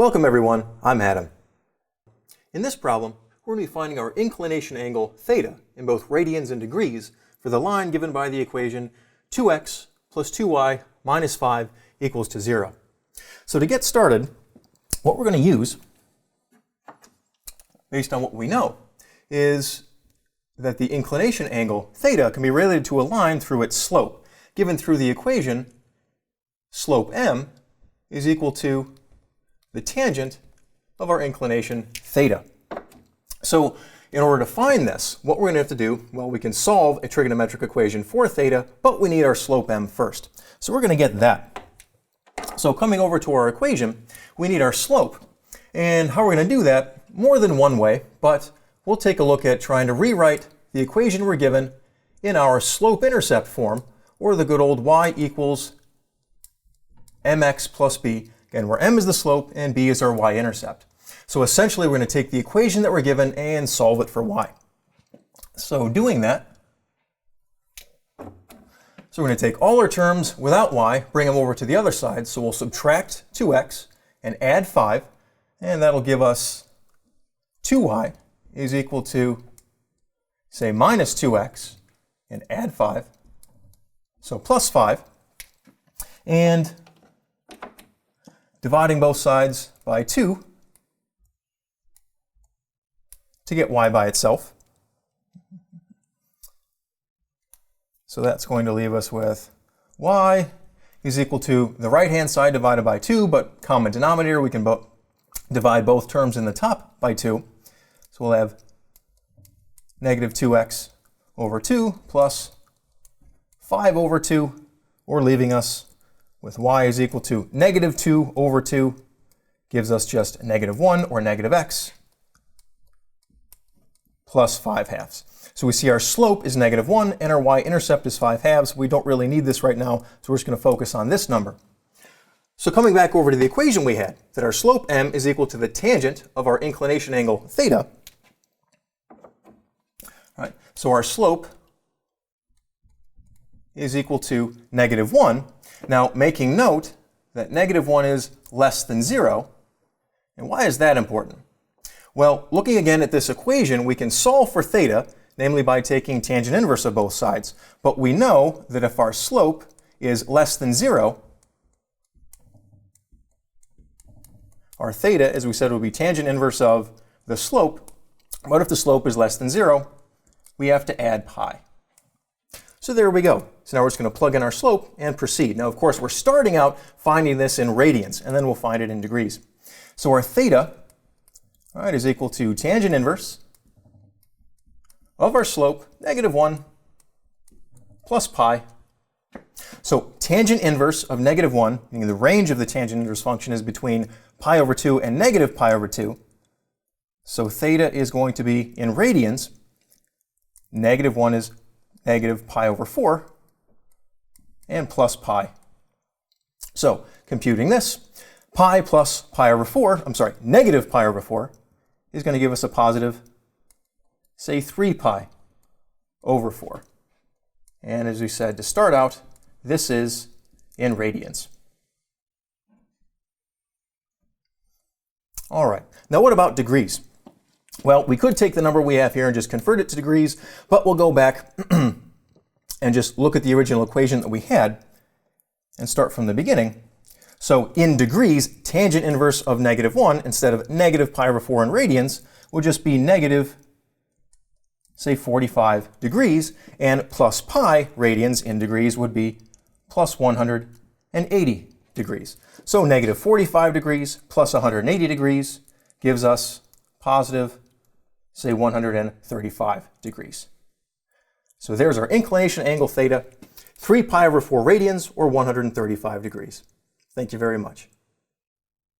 Welcome everyone, I'm Adam. In this problem, we're going to be finding our inclination angle theta in both radians and degrees for the line given by the equation 2x plus 2y minus 5 equals to 0. So to get started, what we're going to use, based on what we know, is that the inclination angle theta can be related to a line through its slope, given through the equation slope m is equal to the tangent of our inclination theta. So in order to find this, what we're going to have to do, well, we can solve a trigonometric equation for theta, but we need our slope m first. So we're going to get that. So coming over to our equation, we need our slope. And how we're going to do that, more than one way, but we'll take a look at trying to rewrite the equation we're given in our slope-intercept form, or the good old y equals mx plus b, again, where m is the slope and b is our y-intercept. So essentially, we're going to take the equation that we're given and solve it for y. So doing that, so we're going to take all our terms without y, bring them over to the other side. So we'll subtract 2x and add 5, and that'll give us 2y is equal to, say, minus 2x and add 5, so plus 5. And dividing both sides by 2 to get y by itself. So that's going to leave us with y is equal to the right-hand side divided by 2, but common denominator, we can divide both terms in the top by 2. So we'll have negative 2x over 2 plus 5 over 2, or leaving us with y is equal to negative 2 over 2, gives us just negative 1, or negative x, plus 5 halves. So we see our slope is negative 1, and our y-intercept is 5 halves. We don't really need this right now, so we're just going to focus on this number. So coming back over to the equation we had, that our slope m is equal to the tangent of our inclination angle theta. All right, so our slope is equal to negative 1. Now, making note that negative 1 is less than 0. And why is that important? Well, looking again at this equation, we can solve for theta, namely by taking tangent inverse of both sides. But we know that if our slope is less than 0, our theta, as we said, will be tangent inverse of the slope. But if the slope is less than 0, we have to add pi. So there we go. So now we're just going to plug in our slope and proceed. Now, of course, we're starting out finding this in radians, and then we'll find it in degrees. So our theta, all right, is equal to tangent inverse of our slope, negative 1 plus pi. So tangent inverse of negative 1, meaning the range of the tangent inverse function is between pi over 2 and negative pi over 2. So theta is going to be, in radians, negative 1 is negative pi over 4, and plus pi. So computing this, pi plus pi over 4, negative pi over 4, is going to give us a positive, say, 3 pi over 4. And as we said to start out, this is in radians. All right, now what about degrees? Well, we could take the number we have here and just convert it to degrees, but we'll go back and just look at the original equation that we had and start from the beginning. So in degrees, tangent inverse of negative 1 instead of negative pi over 4 in radians will just be negative, say, 45 degrees, and plus pi radians in degrees would be plus 180 degrees. So negative 45 degrees plus 180 degrees gives us positive, say, 135 degrees. So there's our inclination angle theta, 3 pi over 4 radians, or 135 degrees. Thank you very much.